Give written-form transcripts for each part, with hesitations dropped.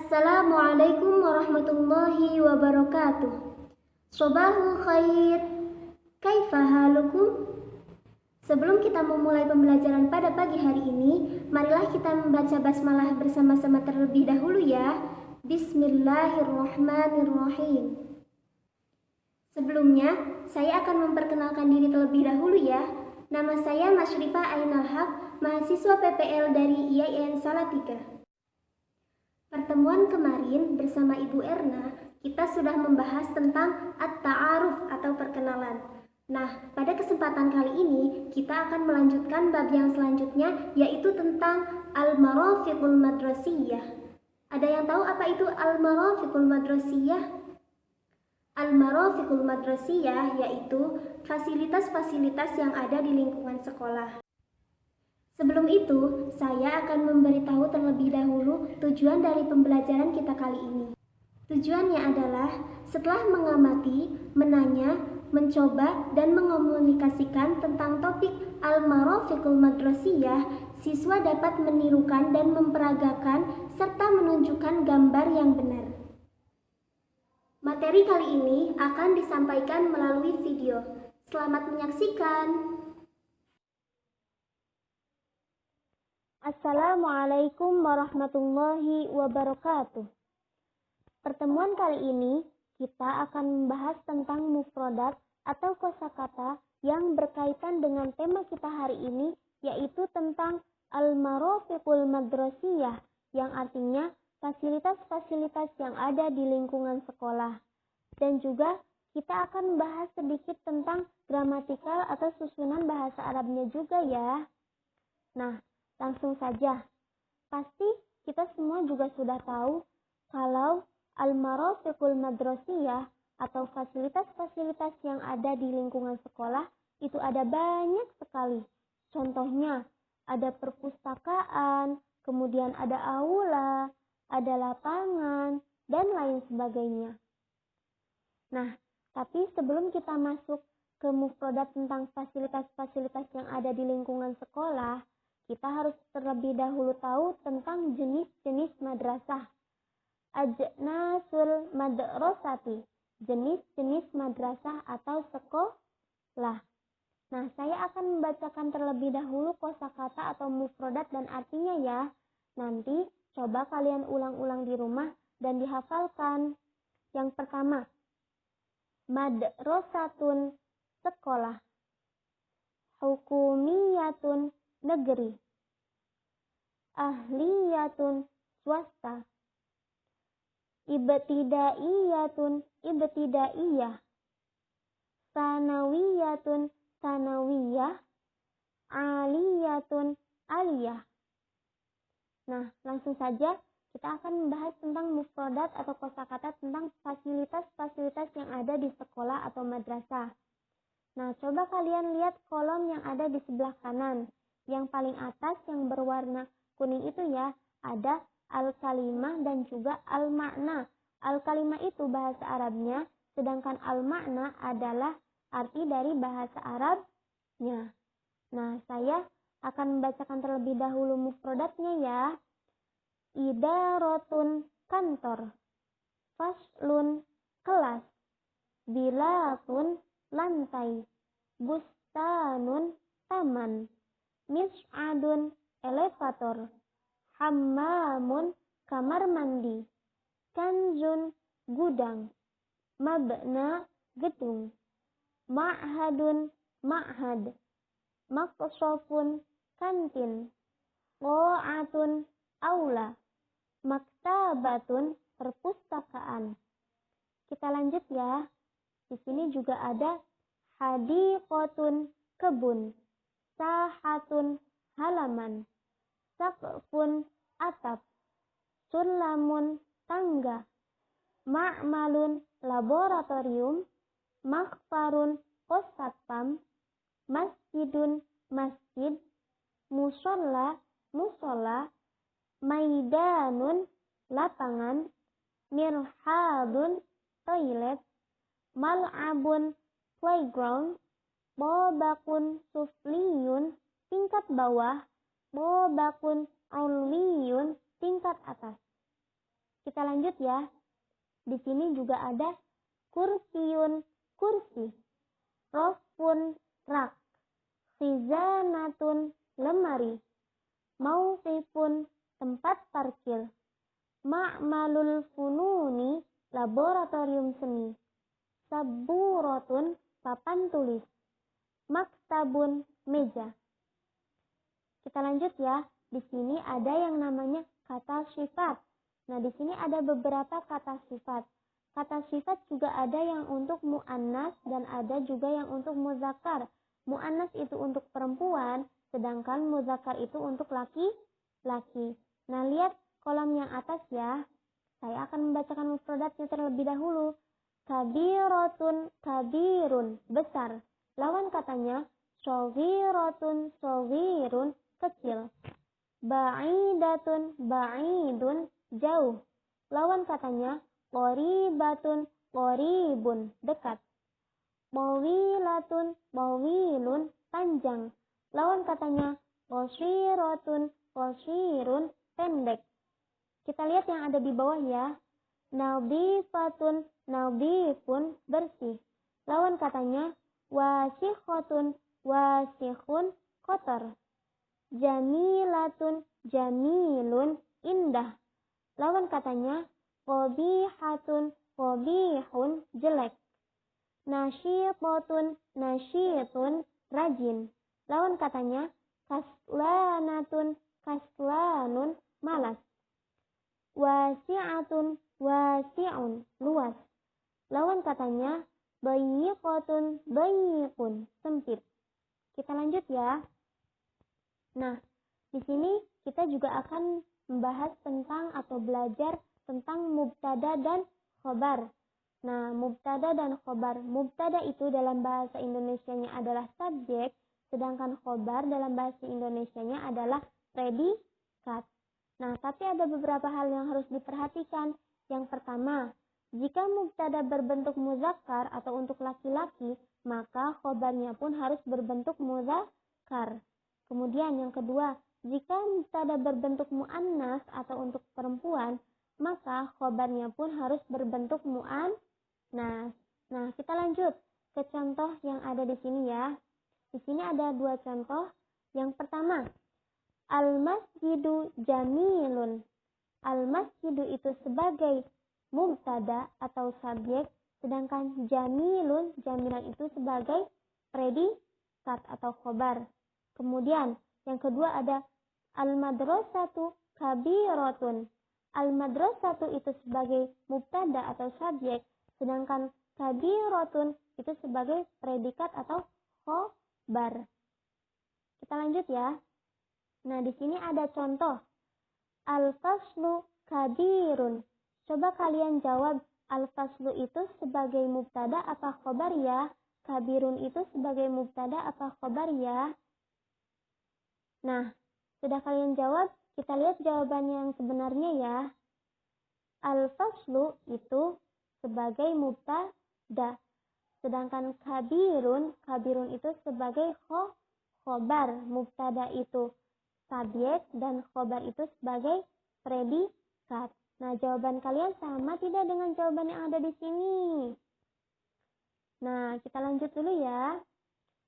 Assalamualaikum warahmatullahi wabarakatuh. Sobahul khair. Kaifa halukum? Sebelum kita memulai pembelajaran pada pagi hari ini, marilah kita membaca basmalah bersama-sama terlebih dahulu ya. Bismillahirrahmanirrahim. Sebelumnya, saya akan memperkenalkan diri terlebih dahulu ya. Nama saya Masyrifah Ainal Haq, mahasiswa PPL dari IAIN Salatiga. Pertemuan kemarin bersama Ibu Erna, kita sudah membahas tentang at-ta'aruf atau perkenalan. Nah, pada kesempatan kali ini, kita akan melanjutkan bab yang selanjutnya, yaitu tentang al-marafiqul madrasiyah. Ada yang tahu apa itu al-marafiqul madrasiyah? Al-marafiqul madrasiyah yaitu fasilitas-fasilitas yang ada di lingkungan sekolah. Sebelum itu, saya akan memberitahu terlebih dahulu tujuan dari pembelajaran kita kali ini. Tujuannya adalah setelah mengamati, menanya, mencoba, dan mengomunikasikan tentang topik al-marafiqul madrasiyah, siswa dapat menirukan dan memperagakan serta menunjukkan gambar yang benar. Materi kali ini akan disampaikan melalui video. Selamat menyaksikan. Assalamualaikum warahmatullahi wabarakatuh. Pertemuan kali ini kita akan membahas tentang mufradat atau kosakata yang berkaitan dengan tema kita hari ini, yaitu tentang al-marafiqul madrasiyah, yang artinya fasilitas-fasilitas yang ada di lingkungan sekolah. Dan juga kita akan membahas sedikit tentang gramatikal atau susunan bahasa Arabnya juga ya. Nah, langsung saja. Pasti kita semua juga sudah tahu kalau al-marafiqul madrasiyah atau fasilitas-fasilitas yang ada di lingkungan sekolah itu ada banyak sekali. Contohnya, ada perpustakaan, kemudian ada aula, ada lapangan, dan lain sebagainya. Nah, tapi sebelum kita masuk ke mufradat tentang fasilitas-fasilitas yang ada di lingkungan sekolah, kita harus terlebih dahulu tahu tentang jenis-jenis madrasah. Ajnasul madrasati, jenis-jenis madrasah atau sekolah. Nah, saya akan membacakan terlebih dahulu kosakata atau mufradat dan artinya ya. Nanti coba kalian ulang-ulang di rumah dan dihafalkan. Yang pertama, madrasatun, sekolah. Hukumiyatun, negeri. Ahliyatun, swasta. Ibtidaiyatun, ibtidaiyah. Sanawiyatun, sanawiyah. Aliyatun, aliyah. Nah, langsung saja kita akan membahas tentang mufradat atau kosakata tentang fasilitas-fasilitas yang ada di sekolah atau madrasah. Nah, coba kalian lihat kolom yang ada di sebelah kanan. Yang paling atas yang berwarna kuning itu ya, ada al-kalimah dan juga al-makna. Al-kalimah itu bahasa Arabnya, sedangkan al-makna adalah arti dari bahasa Arabnya. Nah, saya akan membacakan terlebih dahulu mufradatnya ya. Idaratun, kantor. Faslun, kelas. Bilatun, lantai. Bustanun, taman. Mis'adun, elevator. Hammamun, kamar mandi. Kanzun, gudang. Mabna, gedung. Ma'hadun, ma'had. Maqsofun, kantin. Qa'atun, aula. Maktabatun, perpustakaan. Kita lanjut ya. Di sini juga ada hadiqatun, kebun. Sahatun, halaman. Saqfun, atap. Sulamun, tangga. Ma'malun, laboratorium. Makhfarun, pos satpam. Masjidun, masjid. Musolla, musola. Maidanun, lapangan. Mirhadun, toilet. Mal'abun, playground. Bobakun, sufliyun, tingkat bawah. Bobakun, ulwiyun, tingkat atas. Kita lanjut ya. Di sini juga ada kursiyun, kursi. Rofun, rak. Khizanatun, lemari. Mauqifun, tempat parkir. Ma'malul fununi, laboratorium seni. Saburatun, papan tulis. Maktabun, meja. Kita lanjut ya. Di sini ada yang namanya kata sifat. Nah, di sini ada beberapa kata sifat. Kata sifat juga ada yang untuk mu'annas dan ada juga yang untuk muzakkar. Mu'annas itu untuk perempuan, sedangkan muzakkar itu untuk laki-laki. Nah, lihat kolom yang atas ya. Saya akan membacakan mufradatnya terlebih dahulu. Kabiratun, kabirun, besar. Lawan katanya, shoghiratun, shoghirun, kecil. Ba'idatun, ba'idun, jauh. Lawan katanya, qoribatun, qoribun, dekat. Tawilatun, tawilun, panjang. Lawan katanya, qashiratun, qashirun, pendek. Kita lihat yang ada di bawah ya. Nadhifatun, nadhifun, bersih. Lawan katanya, wasikhatun, wasikhun, kotor. Jamilatun, jamilun, indah. Lawan katanya, qabihatun, qabihun, jelek. Nasyitatun, nasyitun, rajin. Lawan katanya, kaslanatun, kaslanun, malas. Wasi'atun, wasi'un, luas. Lawan katanya, bayyiqatun, bayyiqun, sempit. Kita lanjut ya. Nah, di sini kita juga akan membahas tentang atau belajar tentang mubtada dan khobar. Nah, mubtada dan khobar. Mubtada itu dalam bahasa Indonesianya adalah subjek, sedangkan khobar dalam bahasa Indonesianya adalah predikat. Nah, tapi ada beberapa hal yang harus diperhatikan. Yang pertama, jika mubtada berbentuk muzakkar atau untuk laki-laki, maka khobarnya pun harus berbentuk muzakkar. Kemudian yang kedua, jika mubtada berbentuk mu'annas atau untuk perempuan, maka khobarnya pun harus berbentuk mu'annas. Nah, kita lanjut ke contoh yang ada di sini ya. Di sini ada dua contoh. Yang pertama, al-masjidu jamilun. Al-masjidu itu sebagai mubtada atau subjek, sedangkan jamilun, jamilan itu sebagai predikat atau khobar. Kemudian yang kedua ada al-madrasatu kabiratun. Al-madrasatu itu sebagai mubtada atau subjek, sedangkan kabiratun itu sebagai predikat atau khobar. Kita lanjut ya. Nah, di sini ada contoh. Al-faslu kabirun. Coba kalian jawab, al-faslu itu sebagai mubtada apa khobar ya? Kabirun itu sebagai mubtada apa khobar ya? Nah, sudah kalian jawab, kita lihat jawaban yang sebenarnya ya. Al-faslu itu sebagai mubtada, sedangkan kabirun itu sebagai khobar. Mubtada itu subjek dan khobar itu sebagai predikat. Nah, jawaban kalian sama tidak dengan jawaban yang ada di sini? Nah, kita lanjut dulu ya.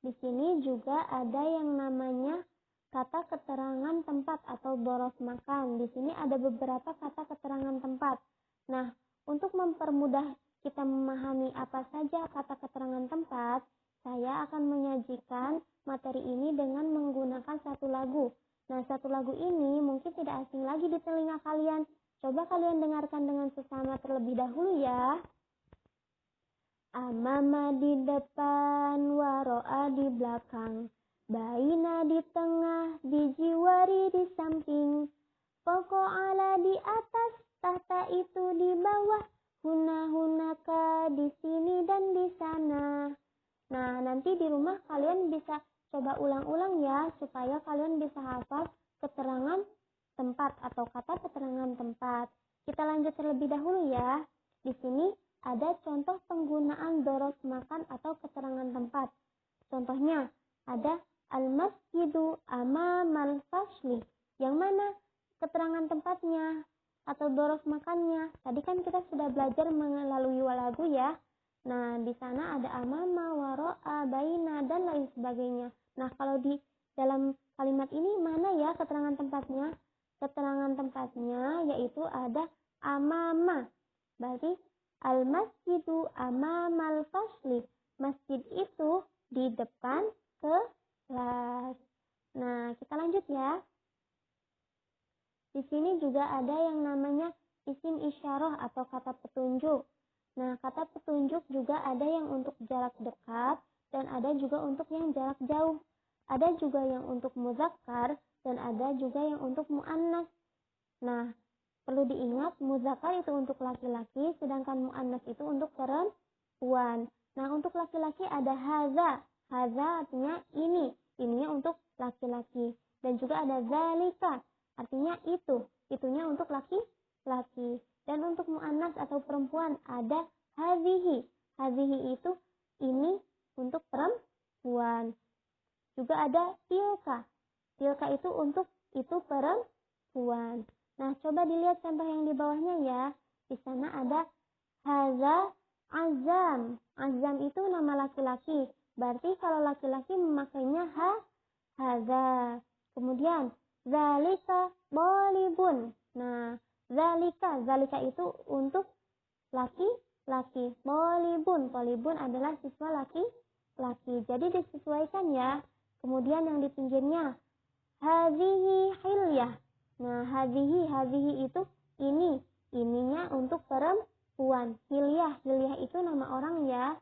Di sini juga ada yang namanya kata keterangan tempat atau boros makan. Di sini ada beberapa kata keterangan tempat. Nah, untuk mempermudah kita memahami apa saja kata keterangan tempat, saya akan menyajikan materi ini dengan menggunakan satu lagu. Nah, satu lagu ini mungkin tidak asing lagi di telinga kalian. Coba kalian dengarkan dengan sesama terlebih dahulu ya. Amama di depan, waro'a di belakang. Baina di tengah, dijiwari di samping. Foko'ala di atas, tahta itu di bawah. Hunaka di sini dan di sana. Nah, nanti di rumah kalian bisa coba ulang-ulang ya, supaya kalian bisa hafal keterangan tempat atau kata keterangan tempat. Kita lanjut terlebih dahulu ya. Di sini ada contoh penggunaan boros makan atau keterangan tempat. Contohnya ada al-masjidu amamal fasli. Yang mana keterangan tempatnya? atau dorof makannya. Tadi kan kita sudah belajar melalui lagu ya. Nah, di sana ada amama, waro'a, baina, dan lain sebagainya. Nah, kalau di dalam kalimat ini mana ya keterangan tempatnya? Keterangan tempatnya yaitu ada amama. Berarti al-masjidu amamal fasli. Masjid itu di depan kelas. Nah, kita lanjut ya. Di sini juga ada yang namanya isim isyarah atau kata petunjuk. Nah, kata petunjuk juga ada yang untuk jarak dekat dan ada juga untuk yang jarak jauh. Ada juga yang untuk muzakkar dan ada juga yang untuk muannas. Nah, perlu diingat muzakkar itu untuk laki-laki sedangkan muannas itu untuk perempuan. Nah, untuk laki-laki ada haza. Haza artinya ini. Ininya untuk laki-laki. Dan juga ada zalika. Artinya itu. Itunya untuk laki-laki. Dan untuk mu'annas atau perempuan ada hadhihi. Hadhihi itu ini untuk perempuan. Juga ada tilka. Tilka itu untuk itu perempuan. Nah, coba dilihat contoh yang di bawahnya ya. Di sana ada haza azam. Azam itu nama laki-laki. Berarti kalau laki-laki memakainya haza. Kemudian zalika bolibun. Nah, zalika itu untuk laki-laki. Polibun adalah siswa laki-laki. Jadi disesuaikan ya. Kemudian yang di pinggirnya hadhihi hilyah. Nah, hadhihi itu ini. Ininya untuk perempuan. Hilyah itu nama orang ya.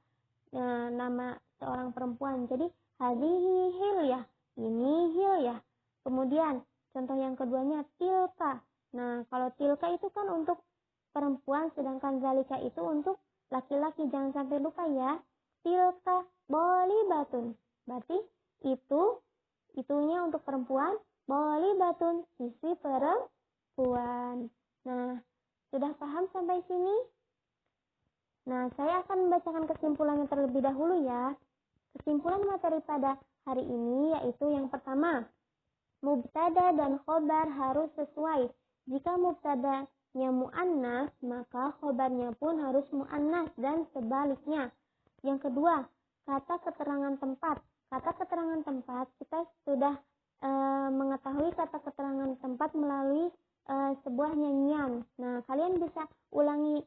Nah, nama seorang perempuan. Jadi hadhihi hilyah. Ini hilyah. Kemudian contoh yang keduanya tilka. Nah, kalau tilka itu kan untuk perempuan, sedangkan zalika itu untuk laki-laki. Jangan sampai lupa ya. Tilka bolibatun. Berarti itunya untuk perempuan. Bolibatun, siswi perempuan. Nah, sudah paham sampai sini? Nah, saya akan membacakan kesimpulannya terlebih dahulu ya. Kesimpulan materi pada hari ini yaitu yang pertama. Mubtada dan khobar harus sesuai. Jika mubtadanya mu'annas, maka khobarnya pun harus mu'annas dan sebaliknya. Yang kedua, kata keterangan tempat. Kata keterangan tempat, kita sudah mengetahui kata keterangan tempat melalui sebuah nyanyian. Nah, kalian bisa ulangi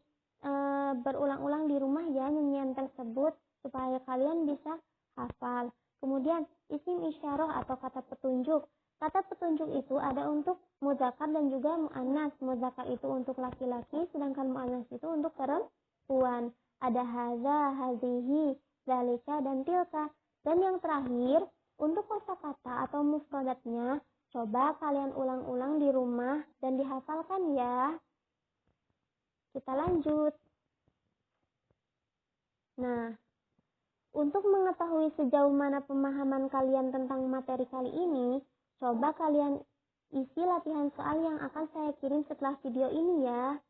berulang-ulang di rumah ya nyanyian tersebut supaya kalian bisa hafal. Kemudian isim isyarah atau kata petunjuk. Kata petunjuk itu ada untuk muzakkar dan juga mu'annas. Muzakkar itu untuk laki-laki, sedangkan mu'annas itu untuk perempuan. Ada haza, hazihi, zalika, dan tilka. Dan yang terakhir, untuk kosakata atau mufradatnya, coba kalian ulang-ulang di rumah dan dihafalkan ya. Kita lanjut. Nah, untuk mengetahui sejauh mana pemahaman kalian tentang materi kali ini, coba kalian isi latihan soal yang akan saya kirim setelah video ini ya.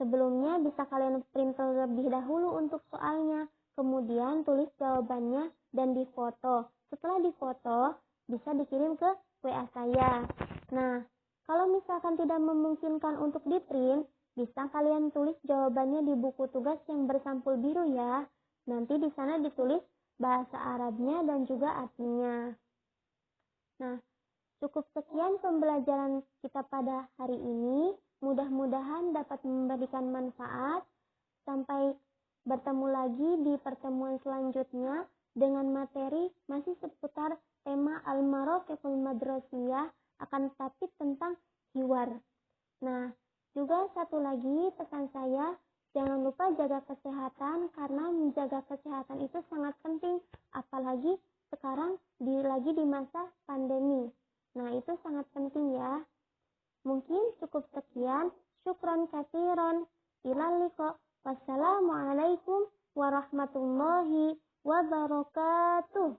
Sebelumnya bisa kalian print terlebih dahulu untuk soalnya, kemudian tulis jawabannya dan difoto. Setelah difoto, bisa dikirim ke WA saya. Nah, kalau misalkan tidak memungkinkan untuk di-print, bisa kalian tulis jawabannya di buku tugas yang bersampul biru ya. Nanti di sana ditulis bahasa Arabnya dan juga artinya. Nah, cukup sekian pembelajaran kita pada hari ini. Mudah-mudahan dapat memberikan manfaat. Sampai bertemu lagi di pertemuan selanjutnya dengan materi masih seputar tema Al-Marafiqul Madrasiyah, akan tetapi tentang hiwar. Nah, juga satu lagi pesan saya, jangan lupa jaga kesehatan karena menjaga kesehatan itu sangat penting, apalagi sekarang lagi di masa pandemi. Nah, itu sangat penting ya. Mungkin cukup sekian. Syukran katsiran. Ilal liqa. Wassalamualaikum warahmatullahi wabarakatuh.